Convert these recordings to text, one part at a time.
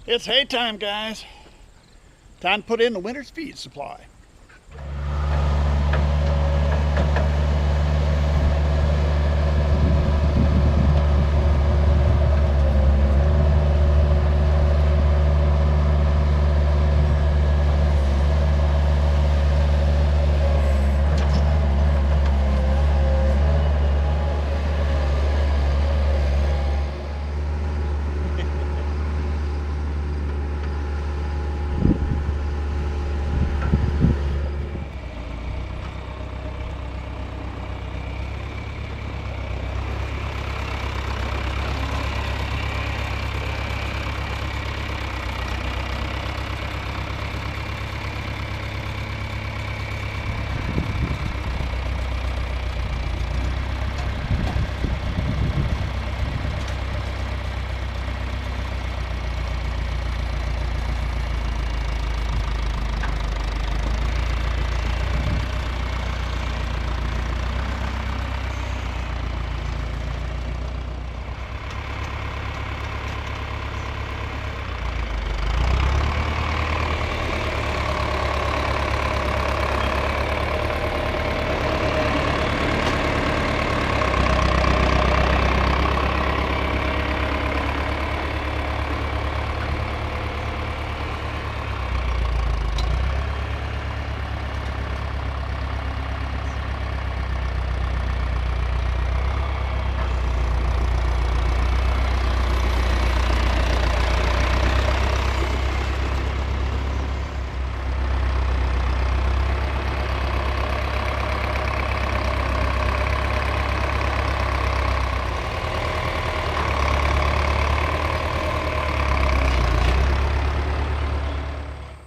It's hay time, guys. Time to put in the winter's feed supply.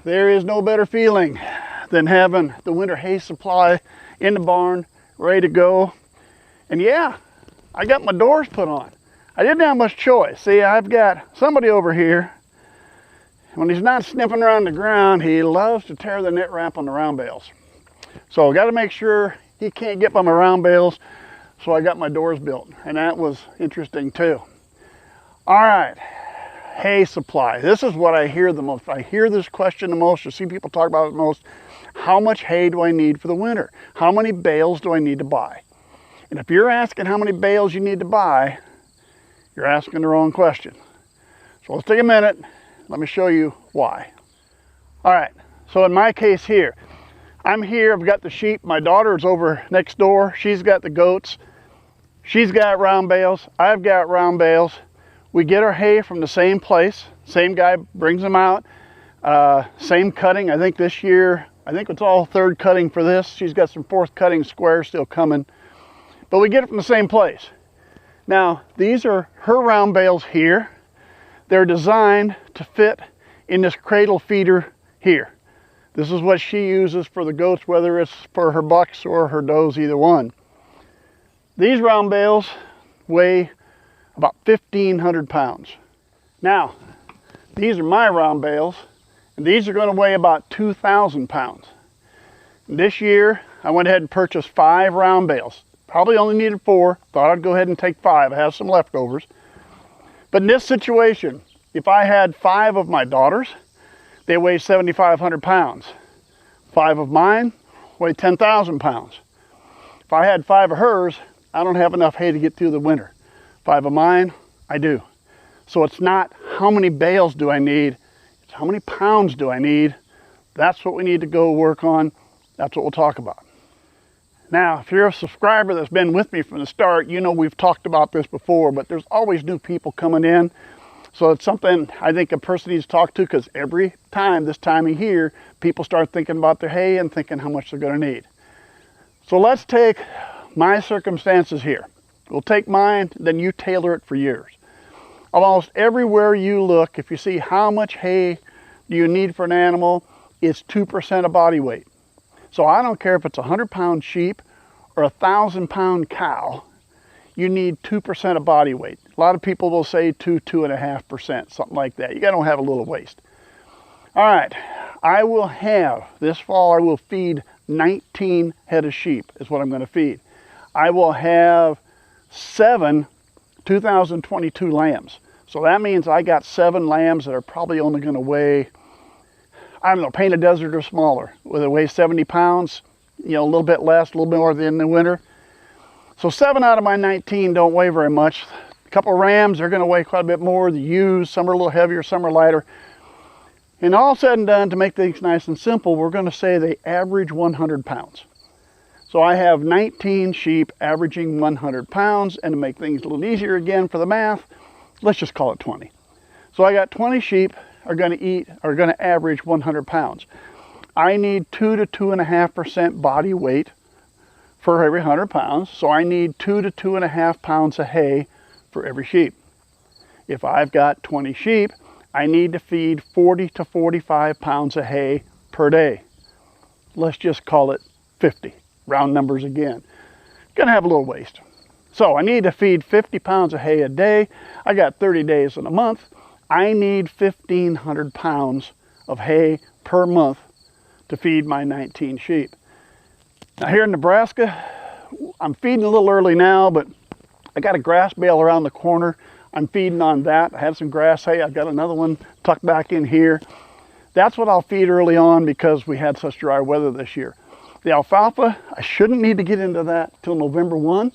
There is no better feeling than having the winter hay supply in the barn, ready to go. And yeah, I got my doors put on. I didn't have much choice. See, I've got somebody over here. When he's not sniffing around the ground, he loves to tear the net wrap on the round bales. So I got to make sure he can't get by my round bales. So I got my doors built, and that was interesting too. All right. Hay supply. This is what I hear the most. I hear this question the most. I see people talk about it the most. How much hay do I need for the winter? How many bales do I need to buy? And if you're asking how many bales you need to buy, you're asking the wrong question. So let's take a minute. Let me show you why. All right. So in my case here, I'm here. I've got the sheep. My daughter's over next door. She's got the goats. She's got round bales. I've got round bales. We get our hay from the same place. Same guy brings them out. Same cutting. I think this year, I think it's all third cutting for this. She's got some fourth cutting squares still coming. But we get it from the same place. Now, these are her round bales here. They're designed to fit in this cradle feeder here. This is what she uses for the goats, whether it's for her bucks or her does, either one. These round bales weigh about 1,500 pounds. Now, these are my round bales, and these are going to weigh about 2,000 pounds. And this year, I went ahead and purchased 5 round bales. Probably only needed 4. Thought I'd go ahead and take 5. I have some leftovers. But in this situation, if I had 5 of my daughters, they weigh 7,500 pounds. 5 of mine weigh 10,000 pounds. If I had 5 of hers, I don't have enough hay to get through the winter. 5 of mine, I do. So it's not how many bales do I need, it's how many pounds do I need. That's what we need to go work on. That's what we'll talk about. Now, if you're a subscriber that's been with me from the start, you know we've talked about this before, but there's always new people coming in. So it's something I think a person needs to talk to, because every time this time of year, people start thinking about their hay and thinking how much they're going to need. So let's take my circumstances here. We'll take mine, then you tailor it for yours. Almost everywhere you look, if you see how much hay do you need for an animal, it's 2% of body weight. So I don't care if it's a 100-pound sheep or a 1,000-pound cow, you need 2% of body weight. A lot of people will say 2.5%, something like that. You gotta have a little waste. All right, I will have, this fall I will feed 19 head of sheep is what I'm gonna feed. I will have 7 2022 lambs. So that means I got 7 lambs that are probably only going to weigh, I don't know, Painted Desert or smaller. Whether they weigh 70 pounds, you know, a little bit less, a little bit more in the winter. So 7 out of my 19 don't weigh very much. A couple of rams are going to weigh quite a bit more. The ewes, some are a little heavier, some are lighter. And all said and done, to make things nice and simple, we're going to say they average 100 pounds. So I have 19 sheep averaging 100 pounds, and to make things a little easier again for the math, let's just call it 20. So I got 20 sheep are going to average 100 pounds. I need 2 to 2.5% body weight for every 100 pounds. So I need 2 to 2.5 pounds of hay for every sheep. If I've got 20 sheep, I need to feed 40 to 45 pounds of hay per day. Let's just call it 50. Round numbers again. Gonna have a little waste. So I need to feed 50 pounds of hay a day. I got 30 days in a month. I need 1,500 pounds of hay per month to feed my 19 sheep. Now here in Nebraska, I'm feeding a little early now, but I got a grass bale around the corner. I'm feeding on that. I have some grass hay. I've got another one tucked back in here. That's what I'll feed early on because we had such dry weather this year. The alfalfa, I shouldn't need to get into that till November 1.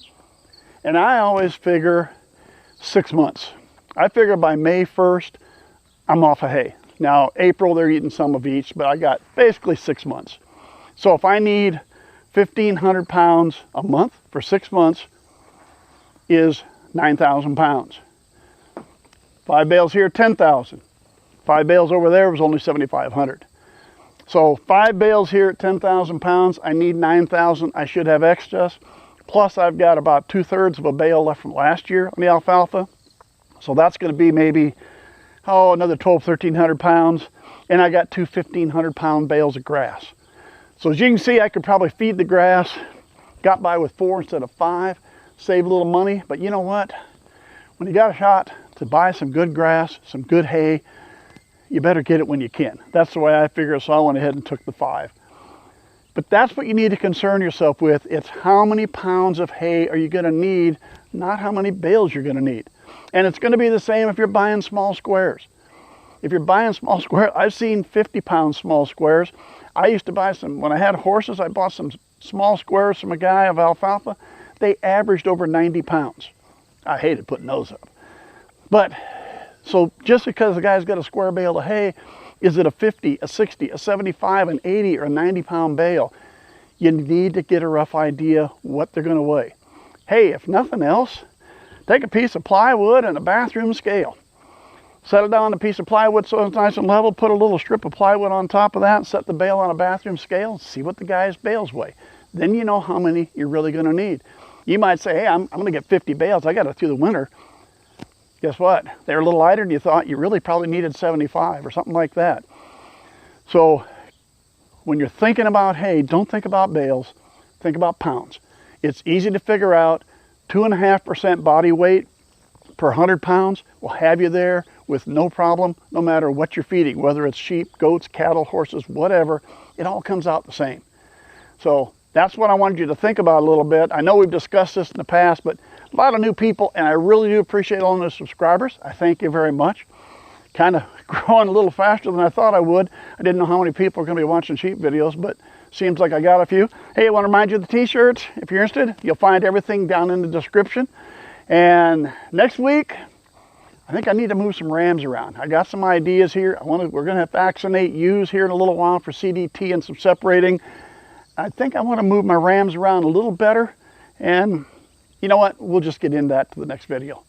And I always figure 6 months. I figure by May 1st, I'm off of hay. Now, April, they're eating some of each, but I got basically 6 months. So if I need 1,500 pounds a month for 6 months is 9,000 pounds. 5 bales here, 10,000. 5 bales over there was only 7,500. So 5 bales here at 10,000 pounds, I need 9,000. I should have excess. Plus I've got about 2/3 of a bale left from last year on the alfalfa. So that's going to be maybe, another 1,200-1,300 pounds. And I got 2 1,500-pound bales of grass. So as you can see, I could probably feed the grass, got by with 4 instead of 5, save a little money. But you know what? When you got a shot to buy some good grass, some good hay, you better get it when you can. That's the way I figure, so I went ahead and took the 5. But that's what you need to concern yourself with. It's how many pounds of hay are you going to need, not how many bales you're going to need. And it's going to be the same if you're buying small squares. If you're buying small squares, I've seen 50-pound small squares. I used to buy some, when I had horses, I bought some small squares from a guy of alfalfa. They averaged over 90 pounds. I hated putting those up. But, so just because the guy's got a square bale of hay, is it a 50, a 60, a 75, an 80, or a 90-pound bale? You need to get a rough idea what they're going to weigh. Hey, if nothing else, take a piece of plywood and a bathroom scale. Set it down on a piece of plywood so it's nice and level, put a little strip of plywood on top of that, and set the bale on a bathroom scale, and see what the guy's bales weigh. Then you know how many you're really going to need. You might say, hey, I'm going to get 50 bales. I got it through the winter. Guess what? They're a little lighter than you thought. You really probably needed 75 or something like that. So when you're thinking about hay, don't think about bales. Think about pounds. It's easy to figure out. 2.5% body weight per 100 pounds will have you there with no problem, no matter what you're feeding, whether it's sheep, goats, cattle, horses, whatever. It all comes out the same. So that's what I wanted you to think about a little bit. I know we've discussed this in the past, but a lot of new people, and I really do appreciate all the subscribers. I thank you very much. Kind of growing a little faster than I thought I would. I didn't know how many people are going to be watching sheep videos, but seems like I got a few. Hey, I want to remind you of the t-shirts. If you're interested, you'll find everything down in the description. And next week, I think I need to move some rams around. I got some ideas here. We're going to vaccinate ewes here in a little while for CDT and some separating. I think I want to move my rams around a little better. And you know what? We'll just get into that to the next video.